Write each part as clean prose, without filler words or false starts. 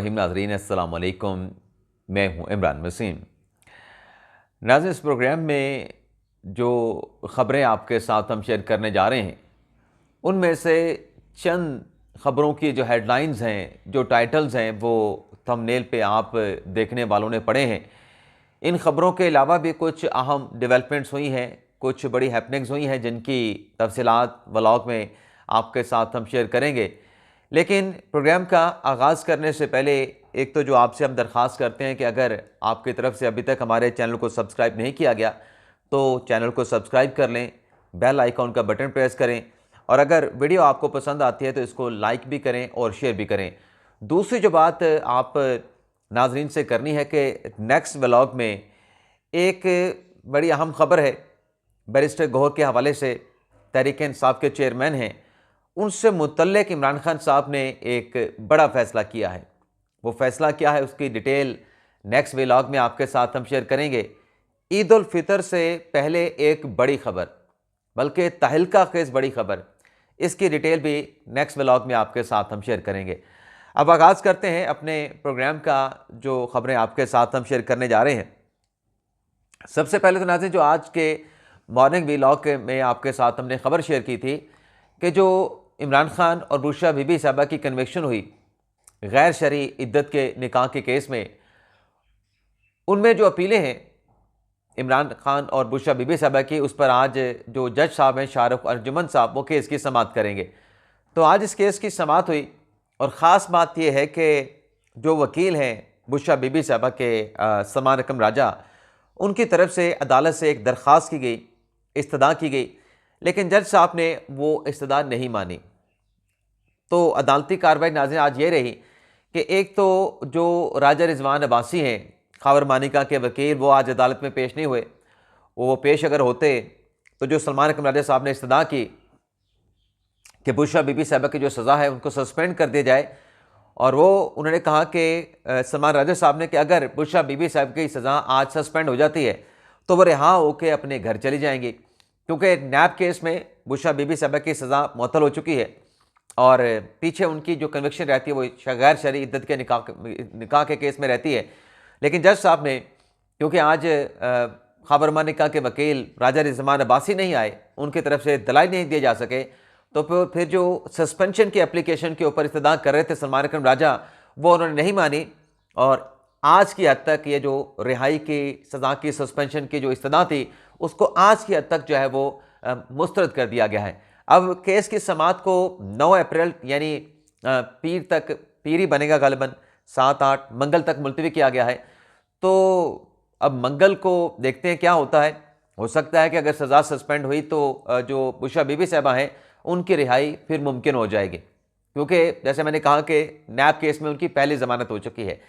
नाज़रीन अस्सलाम वालेकुम। मैं हूं इमरान वसीम। नाज़रीन, इस प्रोग्राम में जो ख़बरें आपके साथ हम शेयर करने जा रहे हैं उनमें से चंद ख़बरों की जो हेडलाइंस हैं, जो टाइटल्स हैं, वो थंबनेल पे आप देखने वालों ने पढ़े हैं। इन ख़बरों के अलावा भी कुछ अहम डेवलपमेंट्स हुई हैं, कुछ बड़ी हैपनिंग्स हुई हैं जिनकी तफसीलात व्लॉग में आपके साथ हम शेयर करेंगे। लेकिन प्रोग्राम का आगाज़ करने से पहले एक तो जो आपसे हम दरख्वास्त करते हैं कि अगर आपकी तरफ से अभी तक हमारे चैनल को सब्सक्राइब नहीं किया गया तो चैनल को सब्सक्राइब कर लें, बेल आइकॉन का बटन प्रेस करें और अगर वीडियो आपको पसंद आती है तो इसको लाइक भी करें और शेयर भी करें। दूसरी जो बात आप नाजरीन से करनी है कि नेक्स्ट व्लॉग में एक बड़ी अहम ख़बर है, बैरिस्टर गौहर के हवाले से, तहरीक इंसाफ के चेयरमैन हैं, उनसे मुतल्लिक़ इमरान खान साहब ने एक बड़ा फ़ैसला किया है। वो फ़ैसला क्या है उसकी डिटेल नेक्स्ट व्लॉग में आपके साथ हम शेयर करेंगे। ईद उल फितर से पहले एक बड़ी ख़बर, बल्कि तहलका खेज़ बड़ी ख़बर, इसकी डिटेल भी नेक्स्ट व्लॉग में आपके साथ हम शेयर करेंगे। अब आगाज़ करते हैं अपने प्रोग्राम का, जो ख़बरें आपके साथ हम शेयर करने जा रहे हैं। सबसे पहले तो नाज़रीन, जो आज के मॉर्निंग व्लॉग में आपके साथ हमने ख़बर शेयर की थी कि जो इमरान खान और बुशरा बीबी साहबा की कन्विक्शन हुई गैर शरई इद्दत के निकाह के केस में, उनमें जो अपीलें हैं इमरान खान और बुशरा बीबी साहबा की, उस पर आज जो जज साहब हैं शाहरुख अर्जुमन साहब, वो केस की समाअत करेंगे। तो आज इस केस की समाअत हुई और ख़ास बात यह है कि जो वकील हैं बुशरा बीबी साहबा के सलमान अकरम राजा, उनकी तरफ से अदालत से एक दरख्वास्त की गई, इस्तदा की गई, लेकिन जज साहब ने वो इस्तदा नहीं मानी। तो अदालती कार्रवाई नाज़रीन आज ये रही कि एक तो जो राजा रिजवान अब्बासी हैं खावर मानिका के वकील, वो आज अदालत में पेश नहीं हुए। वो पेश अगर होते तो जो सलमान अकरम राजा साहब ने इस्तदा की कि बुशरा बीबी साहबा की जो सज़ा है उनको सस्पेंड कर दिया जाए, और वो उन्होंने कहा कि सलमान राजा साहब ने कि अगर बुशरा बीबी साहब की सज़ा आज सस्पेंड हो जाती है तो वो रिहा होकर अपने घर चली जाएंगी, क्योंकि नैब केस में बुशरा बीबी साहबा की सज़ा मुअत्तल हो चुकी है और पीछे उनकी जो कन्विक्शन रहती है वो गैर शरई इद्दत के निकाह के केस में रहती है। लेकिन जज साहब ने, क्योंकि आज खाबर मानिका के वकील राजा रिजवान अब्बासी नहीं आए, उनकी तरफ से दलाइल नहीं दिए जा सके, तो फिर जो सस्पेंशन की एप्लीकेशन के ऊपर इस्तदा कर रहे थे सलमान अकरम राजा, वो उन्होंने नहीं मानी और आज की हद तक ये जो रिहाई की सज़ा की सस्पेंशन की जो इस्तदा थी उसको आज की हद तक जो है वो मुस्तरद कर दिया गया है। अब केस की समाअत को 9 अप्रैल यानी पीर ही बनेगा गालिबन 7-8 मंगल तक मुलतवी किया गया है। तो अब मंगल को देखते हैं क्या होता है। हो सकता है कि अगर सज़ा सस्पेंड हुई तो जो बुशरा बीबी साहबा हैं उनकी रिहाई फिर मुमकिन हो जाएगी, क्योंकि जैसे मैंने कहा कि नैब केस में उनकी पहली ज़मानत हो चुकी है।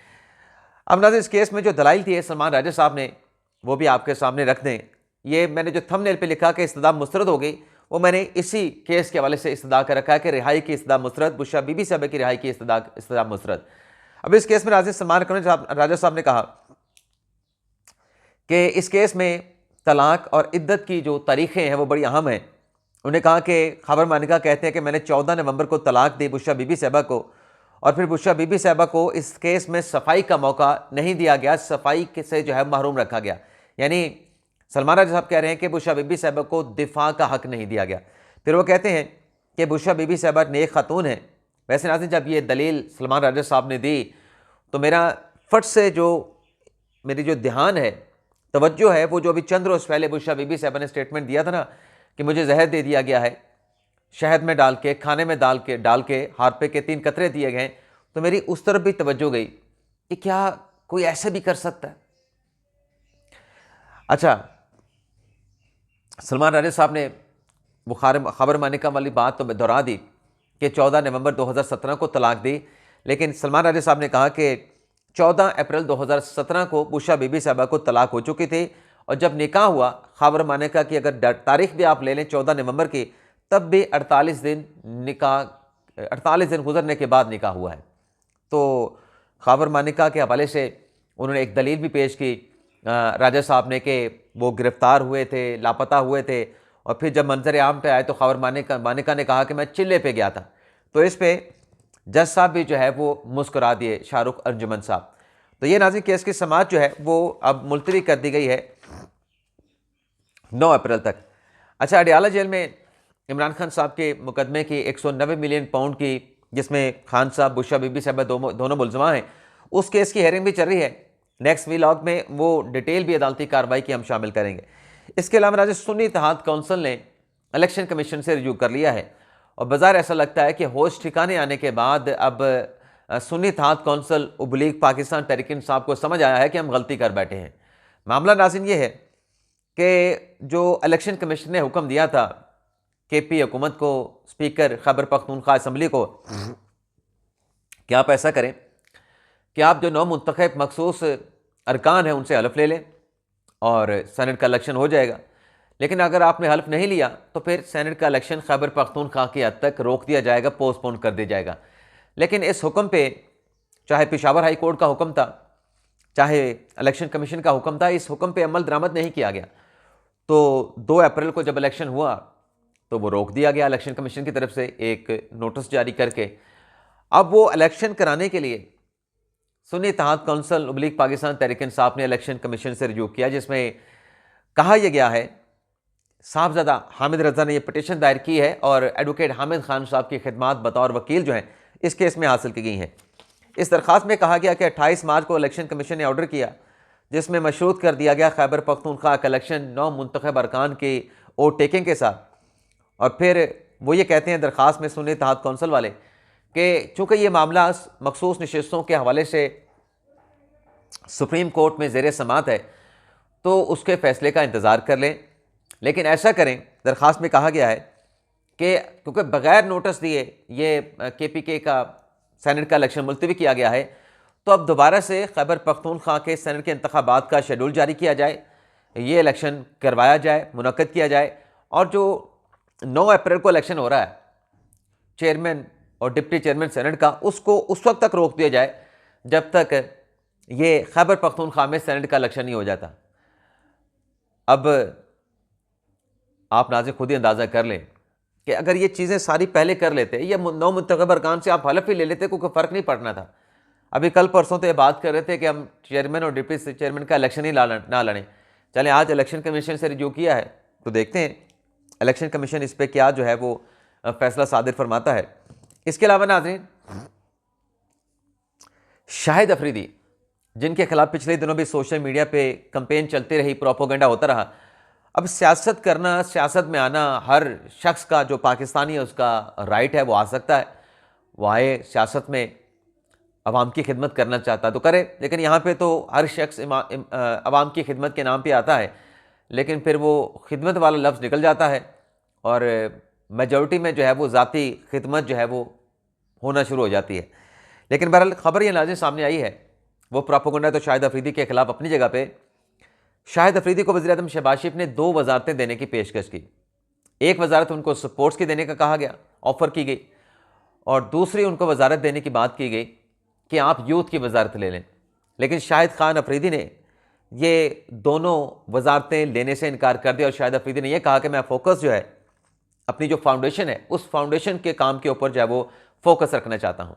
अब नाज़रीन, इस केस में जो दलाइल थी सलमान राजा साहब ने, वो भी आपके सामने रख दें। ये मैंने जो थंबनेल पे लिखा कि इस्तदा मुस्तरद हो गई, वो मैंने इसी केस के हवाले से इस्तदा कर रखा है कि रिहाई की इस्तदा मुस्तरद, बुशरा बीबी साहबा की रिहाई की इस्तदा मुस्तरद। अब इस केस में नाज़रीन सलमान राजा साहब ने कहा कि इस केस में तलाक और इद्दत की जो तारीखें हैं वो बड़ी अहम हैं। उन्होंने कहा कि खाबर मानिका कहते हैं कि मैंने 14 नवंबर को तलाक दी बुशरा बीबी साहबा को, और फिर बुशरा बीबी साहबा को इस केस में सफाई का मौका नहीं दिया गया, सफाई से जो है महरूम रखा गया। यानी सलमान राजा साहब कह रहे हैं कि बुशरा बीबी साहबा को दिफा का हक नहीं दिया गया। फिर वो कहते हैं कि बुशरा बीबी साहबा नेक खातून है। वैसे नाज़रीन, जब ये दलील सलमान राजा साहब ने दी तो मेरा फट से मेरी जो ध्यान है, तवज्जो है, वो जो अभी चंद रोज़ पहले बुशरा बीबी साहबा ने स्टेटमेंट दिया था ना कि मुझे जहर दे दिया गया है, शहद में डाल के, खाने में डाल के हारपे के 3 कतरे दिए गए, तो मेरी उस तरफ भी तवज्जो गई कि क्या कोई ऐसे भी कर सकता है। अच्छा, सलमान राजा साहब ने खबर मानिका वाली बात तो दोहरा दी कि 14 नवंबर 2017 को तलाक दी, लेकिन सलमान राजा साहब ने कहा कि 14 अप्रैल 2017 को बुशरा बीबी साहबा को तलाक हो चुकी थी, और जब निकाह हुआ खबर मानिका की अगर तारीख भी आप ले लें 14 नवंबर की, तब भी 48 दिन गुजरने के बाद निकाह हुआ है। तो खबर मानिका के हवाले से उन्होंने एक दलील भी पेश की राजा साहब ने कि वो गिरफ्तार हुए थे, लापता हुए थे, और फिर जब मंजर आम पे आए तो खबर मानिका ने कहा कि मैं चिल्ले पे गया था। तो इस पे जज साहब भी जो है वो मुस्कुरा दिए, शाहरुख अंजुमन साहब। तो ये नाज़रीन केस की समाअत जो है वो अब मुलतवी कर दी गई है 9 अप्रैल तक। अच्छा, अडियाला जेल में इमरान खान साहब के मुकदमे की 190 मिलियन पाउंड की, जिसमें खान साहब, बुशरा बीबी साहब दोनों मुलजमा हैं, उस केस की हेयरिंग भी चल रही है। नेक्स्ट व्लॉग में वो डिटेल भी अदालती कार्रवाई की हम शामिल करेंगे। इसके अलावा राज्य सुन्नी इत्तेहाद काउंसिल ने इलेक्शन कमीशन से रिव्यू कर लिया है और बाज़ार ऐसा लगता है कि होश ठिकाने आने के बाद अब सुन्नी इत्तेहाद काउंसिल उबलीग पाकिस्तान तहरीक इंसाफ को समझ आया है कि हम गलती कर बैठे हैं। मामला नाज़रीन ये है कि जो इलेक्शन कमीशन ने हुक्म दिया था KP हुकूमत को, स्पीकर खैबर पख्तूनख्वा असम्बली को, कि आप ऐसा करें कि आप जो 9 मुंतखब मखसूस अरकान हैं उनसे हल्फ ले लें और सेनेट का इलेक्शन हो जाएगा। लेकिन अगर आपने हल्फ नहीं लिया तो फिर सेनेट का इलेक्शन खैबर पख्तूनख्वा की हद तक रोक दिया जाएगा, पोस्टपोन कर दिया जाएगा। लेकिन इस हुक्म पे, चाहे पेशावर हाई कोर्ट का हुक्म था, चाहे इलेक्शन कमीशन का हुक्म था, इस हुक्म पे अमल दरामद नहीं किया गया। तो 2 अप्रैल को जब इलेक्शन हुआ तो वो रोक दिया गया इलेक्शन कमीशन की तरफ से एक नोटिस जारी करके। अब वो इलेक्शन कराने के लिए सुन्नी इत्तेहाद काउंसिल उबलीग पाकिस्तान तहरीक इंसाफ ने इलेक्शन कमीशन से रिव्यू किया, जिसमें कहा यह गया है, साहबजादा हामिद रजा ने यह पिटीशन दायर की है और एडवोकेट हामिद खान साहब की खिदमात बतौर वकील जो हैं इस केस में हासिल की गई हैं। इस दरख्वास्त में कहा गया कि 28 मार्च को इलेक्शन कमीशन ने ऑर्डर किया जिसमें मशरूत कर दिया गया खैबर पख्तूनख्वा का इलेक्शन 9 मुंतखब अरकान की वोट टेकिंग के साथ। और फिर वो ये कहते हैं दरख्वास्त में सुन्नी इत्तेहाद काउंसिल वाले कि चूँकि ये मामला मखसूस नशिस्तों के हवाले से सुप्रीम कोर्ट में ज़ेर समाअत है तो उसके फ़ैसले का इंतज़ार कर लें। लेकिन ऐसा करें, दरख्वास्त में कहा गया है कि क्योंकि बग़ैर नोटिस दिए ये KPK का सेनेट का इलेक्शन मुलतवी किया गया है, तो अब दोबारा से खैबर पख्तूनख्वा के सेनेट के इंतखाबात का शेड्यूल जारी किया जाए, ये इलेक्शन करवाया जाए, मुनक्कद किया जाए। और जो 9 अप्रैल को इलेक्शन हो रहा है चेयरमैन और डिप्टी चेयरमैन सेनेट का, उसको उस वक्त तक रोक दिया जाए जब तक ये खैबर पख्तूनख्वा में सेनेट का इलेक्शन नहीं हो जाता। अब आप नाज़रीन खुद ही अंदाज़ा कर लें कि अगर ये चीज़ें सारी पहले कर लेते, ये 9 मुंतखब अरकान से आप हल्फ ही ले लेते, कोई फ़र्क नहीं पड़ना था। अभी कल परसों तो ये बात कर रहे थे कि हम चेयरमैन और डिप्टी चेयरमैन का इलेक्शन ही ना लड़ें। चलें, आज इलेक्शन कमीशन से रिव्यू किया है तो देखते हैं इलेक्शन कमीशन इस पर क्या जो है वो फैसला सादिर फरमाता है। इसके अलावा नाज़रीन, शाहिद अफरीदी जिनके खिलाफ पिछले दिनों भी सोशल मीडिया पे कैंपेन चलती रही, प्रोपोगंडा होता रहा, अब सियासत करना, सियासत में आना हर शख्स का, जो पाकिस्तानी है उसका राइट है, वो आ सकता है, वो आए सियासत में, अवाम की खिदमत करना चाहता तो करे। लेकिन यहाँ पे तो हर शख्स अवाम की खिदमत के नाम पे आता है, लेकिन फिर वो खिदमत वाला लफ्ज़ निकल जाता है और मेजॉरिटी में जो है वो ज़ाती खिदमत जो है वो होना शुरू हो जाती है। लेकिन बहरहाल ख़बर ये नाज़रीन सामने आई है, वो प्रोपोगंडा तो शाहिद अफरीदी के खिलाफ अपनी जगह पे। शाहिद अफरीदी को वज़ीर आज़म शहबाज शरीफ ने 2 वजारतें देने की पेशकश की। एक वजारत उनको स्पोर्ट्स की देने का कहा गया, ऑफ़र की गई, और दूसरी उनको वजारत देने की बात की गई कि आप यूथ की वजारत ले लें। लेकिन शाहिद खान अफरीदी ने ये दोनों वजारतें लेने से इनकार कर दिया और शाहिद अफरीदी ने यह कहा कि मैं फ़ोकस जो है अपनी जो फाउंडेशन है उस फाउंडेशन के काम के ऊपर जो है वो फोकस रखना चाहता हूँ।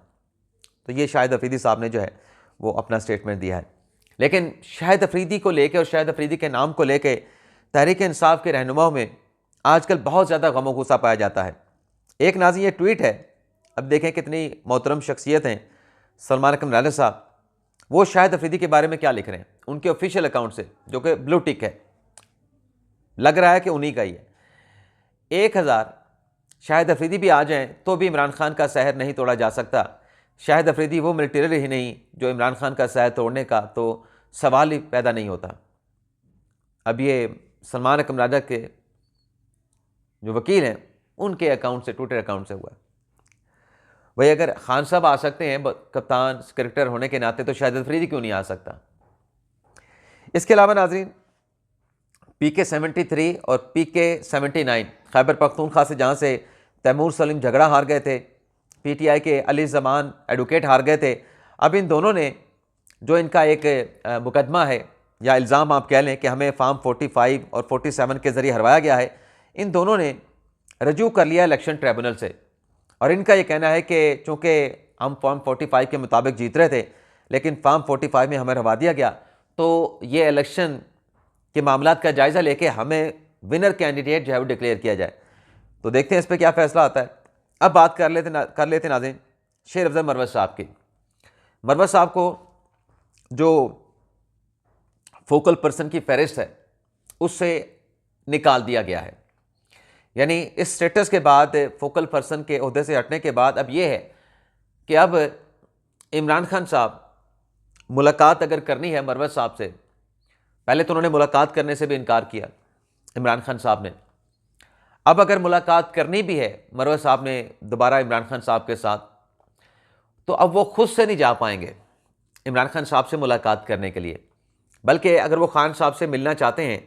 तो ये शाहिद अफरीदी साहब ने जो है वो अपना स्टेटमेंट दिया है। लेकिन शाहिद अफरीदी को लेके और शाहिद अफरीदी के नाम को लेके तहरीक इंसाफ के रहनुमाओं में आजकल बहुत ज़्यादा गम और गुस्सा पाया जाता है। एक नाज़रीन ये ट्वीट है, अब देखें कितनी मोहतरम शख्सियत हैं सलमान अकरम लाला साहब, वो शाहिद अफरीदी के बारे में क्या लिख रहे हैं उनके ऑफिशियल अकाउंट से, जो कि ब्लू टिक है, लग रहा है कि उन्हीं का ही है। 1000 शाहिद अफरीदी भी आ जाएं तो भी इमरान खान का सहर नहीं तोड़ा जा सकता। शाहिद अफरीदी वो मिलिटेरियल ही नहीं जो इमरान खान का सहर तोड़ने का तो सवाल ही पैदा नहीं होता। अब ये सलमान अकरम लाला के जो वकील हैं उनके अकाउंट से, ट्विटर अकाउंट से हुआ है। भाई अगर खान साहब आ सकते हैं कप्तान क्रिकेटर होने के नाते, तो शाहिद अफरीदी क्यों नहीं आ सकता। इसके अलावा नाजरीन, PK 73 और PK 79 खैबर पख्तूनख्वा से, जहाँ से तैमूर सलीम झगड़ा हार गए थे, PTI के अली ज़मान एडवोकेट हार गए थे, अब इन दोनों ने जो इनका एक मुकदमा है या इल्ज़ाम आप कह लें कि हमें फार्म 45 और 47 के ज़रिए हरवाया गया है, इन दोनों ने रजू कर लिया इलेक्शन ट्रिब्यूनल से। और इनका ये कहना है कि चूँकि हम फॉर्म 45 के मुताबिक जीत रहे थे, लेकिन फॉर्म 45 में हमें हरवा दिया गया। तो ये इलेक्शन के मामलात का जायज़ा लेके हमें विनर कैंडिडेट जो है वो डिक्लेयर किया जाए। तो देखते हैं इस पर क्या फ़ैसला आता है। अब बात कर लेते नाज़रीन शेर अफजल मरवत साहब की। मरवत साहब को जो फोकल पर्सन की फहरिस्त है उससे निकाल दिया गया है। यानी इस स्टेटस के बाद, फोकल पर्सन के ओहदे से हटने के बाद अब यह है कि अब इमरान खान साहब मुलाकात अगर करनी है मरवत साहब से, पहले तो उन्होंने मुलाकात करने से भी इनकार किया इमरान खान साहब ने। अब अगर मुलाकात करनी भी है मरवत साहब ने दोबारा इमरान खान साहब के साथ, तो अब वो खुद से नहीं जा पाएंगे इमरान खान साहब से मुलाकात करने के लिए, बल्कि अगर वो खान साहब से मिलना चाहते हैं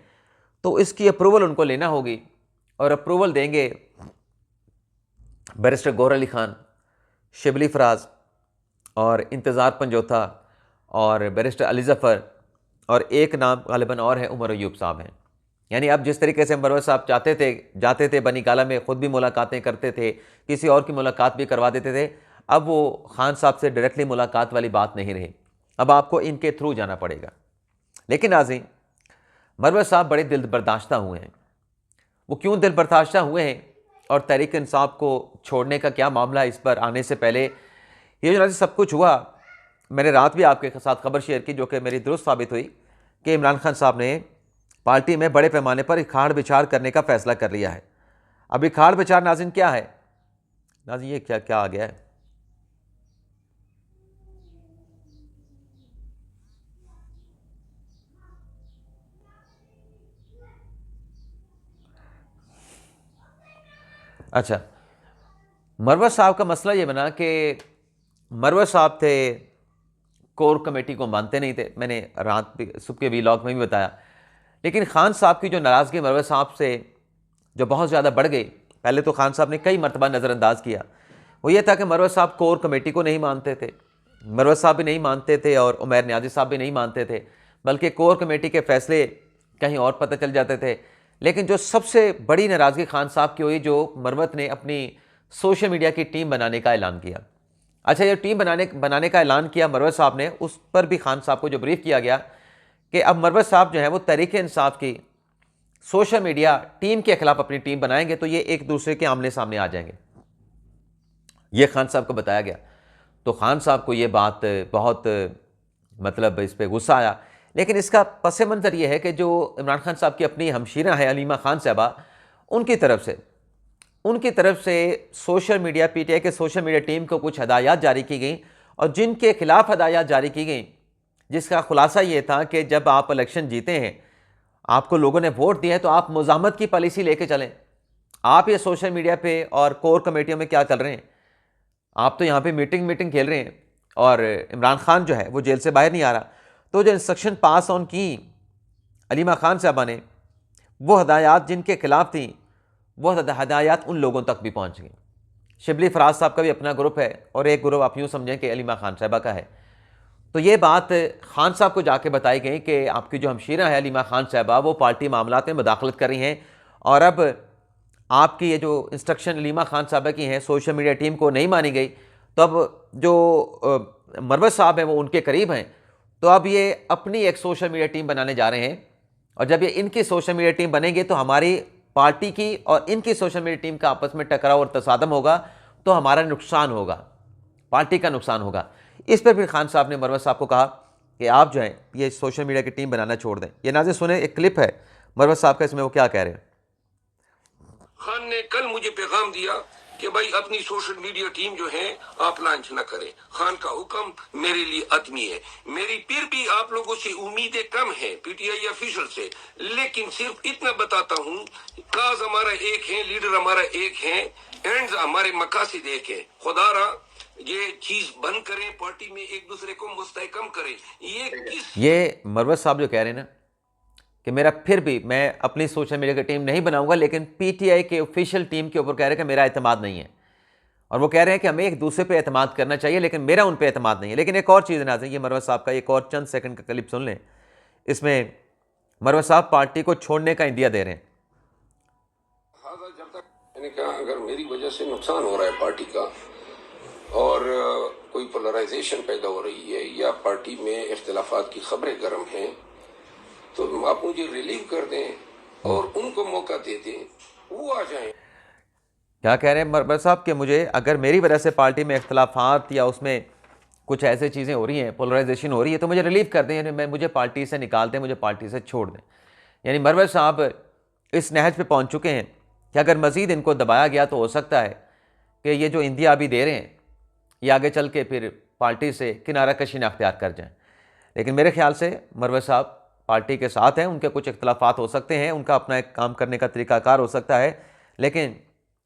तो इसकी अप्रूवल उनको लेना होगी, और अप्रूवल देंगे बैरिस्टर गौहर अली खान, शिबली फराज और इंतज़ार पंजोथा और बैरिस्टर अली ज़फ़र, और एक नाम गालिबन और है उमर अयूब साहब हैं। यानी अब जिस तरीके से मरवत साहब जाते थे बनी गाला में, ख़ुद भी मुलाकातें करते थे, किसी और की मुलाकात भी करवा देते थे, अब वो खान साहब से डायरेक्टली मुलाकात वाली बात नहीं रही, अब आपको इनके थ्रू जाना पड़ेगा। लेकिन नाज़रीन, मरवत साहब बड़े दिल बर्दाश्ता हुए हैं। वो क्यों दिल बर्दाश्ता हुए हैं और तहरीक इंसाफ को छोड़ने का क्या मामला है, इस पर आने से पहले ये जो सब कुछ हुआ, मैंने रात भी आपके साथ खबर शेयर की जो कि मेरी दुरुस्त साबित हुई कि इमरान खान साहब ने पार्टी में बड़े पैमाने पर इखाड़ विचार करने का फैसला कर लिया है। अब इखाड़ विचार नाज़रीन क्या है? नाज़रीन ये क्या क्या आ गया है? अच्छा, मरवत साहब का मसला ये बना कि मरवत साहब थे कोर कमेटी को मानते नहीं थे, मैंने रात भी सुबह के वीलॉग में भी बताया। लेकिन खान साहब की जो नाराज़गी मरवत साहब से जो बहुत ज़्यादा बढ़ गई, पहले तो खान साहब ने कई मरतबा नज़रअंदाज किया, वो ये था कि मरवत साहब कोर कमेटी को नहीं मानते थे, मरवत साहब भी नहीं मानते थे और उमैर नियाज़ी साहब भी नहीं मानते थे, बल्कि कोर कमेटी के फैसले कहीं और पता चल जाते थे। लेकिन जो सबसे बड़ी नाराज़गी खान साहब की हुई, जो मरवत ने अपनी सोशल मीडिया की टीम बनाने का ऐलान किया। अच्छा, ये टीम बनाने का ऐलान किया मरवत साहब ने, उस पर भी खान साहब को जो ब्रीफ किया गया कि अब मरवत साहब जो है वो तहरीक इंसाफ की सोशल मीडिया टीम के खिलाफ अपनी टीम बनाएंगे, तो ये एक दूसरे के आमने सामने आ जाएंगे, ये खान साहब को बताया गया। तो खान साहब को ये बात बहुत मतलब इस पर गुस्सा आया। लेकिन इसका पस मंज़र ये है कि जो इमरान खान साहब की अपनी हमशीरा है अलीमा खान साहबा, उनकी तरफ से सोशल मीडिया, पीटीआई के सोशल मीडिया टीम को कुछ हदायत जारी की गई, और जिनके खिलाफ हदायत जारी की गई, जिसका खुलासा ये था कि जब आप इलेक्शन जीते हैं, आपको लोगों ने वोट दिया है, तो आप मुज़ाहमत की पॉलिसी लेके चलें। आप ये सोशल मीडिया पे और कोर कमेटियों में क्या कर रहे हैं? आप तो यहाँ पे मीटिंग खेल रहे हैं, और इमरान खान जो है वो जेल से बाहर नहीं आ रहा। तो जो इंस्ट्रक्शन पास ऑन की अलीमा खान साहबा ने, वो हदायत जिनके खिलाफ थी, वो हदायत उन लोगों तक भी पहुँच गई। शिबली फराज साहब का भी अपना ग्रुप है, और एक ग्रुप आप यूँ समझें कि अलीमा खान साहबा का है। तो ये बात खान साहब को जाके बताई गई कि आपकी जो हमशीरा है अलीमा खान साहबा, वो पार्टी मामलात में मदाखलत कर रही हैं, और अब आपकी ये जो इंस्ट्रक्शन अलीमा खान साहबा की हैं सोशल मीडिया टीम को नहीं मानी गई, तो अब जो मरवत साहब हैं वो उनके करीब हैं, तो अब ये अपनी एक सोशल मीडिया टीम बनाने जा रहे हैं, और जब ये इनकी सोशल मीडिया टीम बनेंगे तो हमारी पार्टी की और इनकी सोशल मीडिया टीम का आपस में टकराव और तसादम होगा, तो हमारा नुकसान होगा, पार्टी का नुकसान होगा। इस पर फिर खान साहब ने मरवत साहब को कहा कि आप जो हैं ये सोशल मीडिया की टीम बनाना छोड़ दें। ये नाज़रीन सुने, एक क्लिप है मरवत साहब का, इसमें वो क्या कह रहे हैं। खान ने कल मुझे पैगाम दिया कि भाई अपनी सोशल मीडिया टीम जो है आप लॉन्च न करें, खान का हुक्म मेरे लिए आदमी है। मेरी फिर भी आप लोगों से उम्मीदें कम है पीटीआई ऑफिशियल से, लेकिन सिर्फ इतना बताता हूँ, काज हमारा एक है, लीडर हमारा एक है, एंड हमारे मकासद एक है। खुदारा ये चीज बंद करें, पार्टी में एक दूसरे को मुस्तहकम करें। ये मरवत साहब जो कह रहे हैं ना कि मेरा फिर भी मैं अपनी सोशल मीडिया की टीम नहीं बनाऊंगा, लेकिन पीटीआई के ऑफिशियल टीम के ऊपर कह रहे हैं कि मेरा एतमाद नहीं है, और वो कह रहे हैं कि हमें एक दूसरे पे एतमाद करना चाहिए, लेकिन मेरा उन पे एतमाद नहीं है। लेकिन एक और चीज़ ना, ये मरवत साहब का एक और चंद सेकंड का क्लिप सुन लें। इसमें मरवत साहब पार्टी को छोड़ने का इंदिया दे रहे हैं। जब तक मैंने कहा अगर मेरी वजह से नुकसान हो रहा है पार्टी का और कोई पोलराइजेशन पैदा हो रही है या पार्टी में इख्तिलाफात की खबरें गर्म हैं, तो आप मुझे रिलीव कर दें और उनको मौका दे दें, वो आ जाएं। क्या कह रहे हैं मरबर साहब कि मुझे अगर मेरी वजह से पार्टी में इख्तिलाफात या उसमें कुछ ऐसी चीज़ें हो रही हैं, पोलराइजेशन हो रही है, तो मुझे रिलीव कर दें, यानी मुझे पार्टी से निकाल दें, मुझे पार्टी से छोड़ दें। यानी मरवर साहब इस नहज पे पहुंच चुके हैं कि अगर मज़ीद इनको दबाया गया तो हो सकता है कि ये जो इंदिया अभी दे रहे हैं ये आगे चल के फिर पार्टी से किनारा कशी ना अख्तियार कर जाएँ। लेकिन मेरे ख्याल से मरवर साहब पार्टी के साथ हैं, उनके कुछ इख्तिलाफात हो सकते हैं, उनका अपना एक काम करने का तरीक़ाकार हो सकता है, लेकिन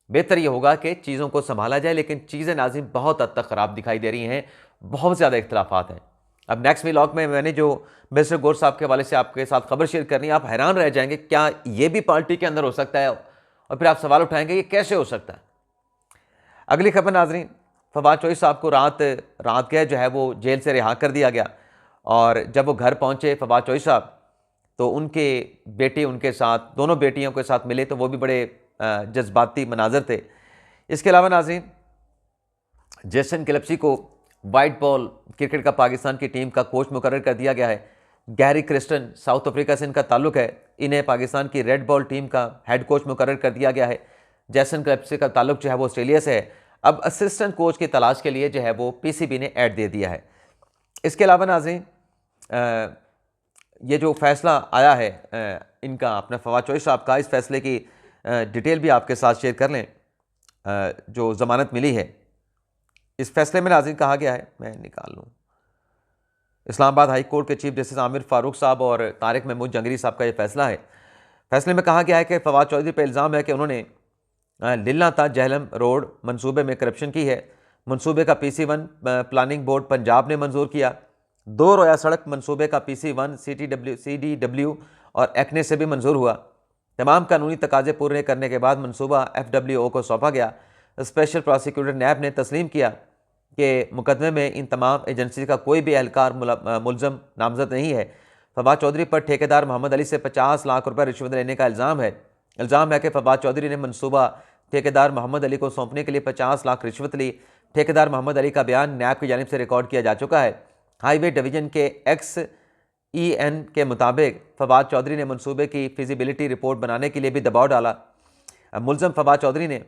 बेहतर ये होगा कि चीज़ों को संभाला जाए। लेकिन चीज़ें नाज़िम बहुत हद तक ख़राब दिखाई दे रही हैं, बहुत ज़्यादा इख्तिलाफात हैं। अब नेक्स्ट व्लॉग में मैंने जो मिस्टर गौर साहब के हवाले से आपके साथ खबर शेयर करनी है, आप हैरान रह जाएंगे क्या ये भी पार्टी के अंदर हो सकता है, और फिर आप सवाल उठाएंगे ये कैसे हो सकता है। अगली खबर नाज़रीन, फवाद चौधरी साहब को रात गए जो है वो जेल से रिहा कर दिया गया, और जब वो घर पहुँचे फवाद चौधरी साहब तो उनके बेटे उनके साथ, दोनों बेटियों के साथ मिले, तो वो भी बड़े जज्बाती मनाजर थे। इसके अलावा नाज़रीन, जेसन क्लिप्सी को वाइट बॉल क्रिकेट का पाकिस्तान की टीम का कोच मुकर्रर कर दिया गया है। गैरी क्रिस्टन, साउथ अफ्रीका से इनका ताल्लुक है, इन्हें पाकिस्तान की रेड बॉल टीम का हेड कोच मुकर्रर कर दिया गया है। जेसन क्लिप्सी का ताल्लुक जो है वो ऑस्ट्रेलिया से है। अब असिस्टेंट कोच की तलाश के लिए जो है वो पीसीबी ने ऐड दे दिया है। इसके अलावा नाज़रीन, ये जो फैसला आया है इनका अपना फवाद चौधरी साहब का, इस फैसले की डिटेल भी आपके साथ शेयर कर लें। जो ज़मानत मिली है, इस फैसले में नाज़रीन कहा गया है, मैं निकाल लूँ, इस्लामाबाद हाई कोर्ट के चीफ जस्टिस आमिर फारूक साहब और तारिक महमूद जंगरी साहब का ये फैसला है। फैसले में कहा गया है कि फवाद चौधरी पर इल्ज़ाम है कि उन्होंने लिल्ला ता जहलम रोड मंसूबे में करप्शन की है। मंसूबे का PC1 प्लानिंग बोर्ड पंजाब ने मंजूर किया। 2 रोया सड़क मंसूबे का PC1 CDW और एक्ने से भी मंजूर हुआ। तमाम कानूनी तकाजे पूरे करने के बाद मंसूबा FWO को सौंपा गया। स्पेशल प्रोसिक्यूटर नैब ने तस्लीम किया कि मुकदमे में इन तमाम एजेंसी का कोई भी एहलकार मुलज़म नामजद नहीं है। फवाद चौधरी पर ठेकेदार मोहम्मद अली से 50 लाख रुपये रिश्वत लेने का इल्ज़ाम है। इल्ज़ाम है कि फवाद चौधरी ने मंसूबा ठेकेदार मोहम्मद अली को सौंपने के लिए 50 लाख रिश्वत ली। ठेकेदार मोहम्मद अली का बयान नैब की जानिब से रिकॉर्ड किया जा चुका है। हाईवे डिवीज़न के XEN के मुताबिक फवाद चौधरी ने मंसूबे की फिजिबिलिटी रिपोर्ट बनाने के लिए भी दबाव डाला। मुलज़म फवाद चौधरी ने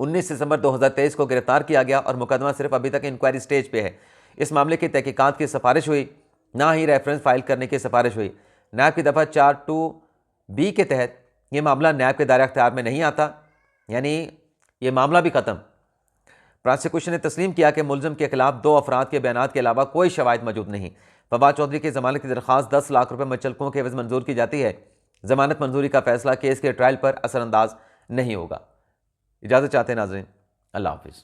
19 दिसंबर 2023 को गिरफ्तार किया गया और मुकदमा सिर्फ अभी तक इंक्वायरी स्टेज पे है। इस मामले की तहकीकात की सिफारिश हुई, ना ही रेफरेंस फाइल करने की सिफारिश हुई। नैब की दफ़ा 42B के तहत ये मामला नैब के दायरे अख्तियार में नहीं आता, यानी ये मामला भी ख़त्म। प्रोसिक्यूशन ने तस्लीम किया कि मुलज़म के खिलाफ 2 अफराद के बयानात के अलावा कोई शवाहिद मौजूद नहीं। फवाद चौधरी की ज़मानत की दरख्वास्त 10 लाख रुपये मुचलकों के एवज़ मंजूर की जाती है। ज़मानत मंजूरी का फैसला केस के ट्रायल पर असरअंदाज नहीं होगा। इजाज़त चाहते हैं नाज़रीन, अल्लाह हाफ़िज़।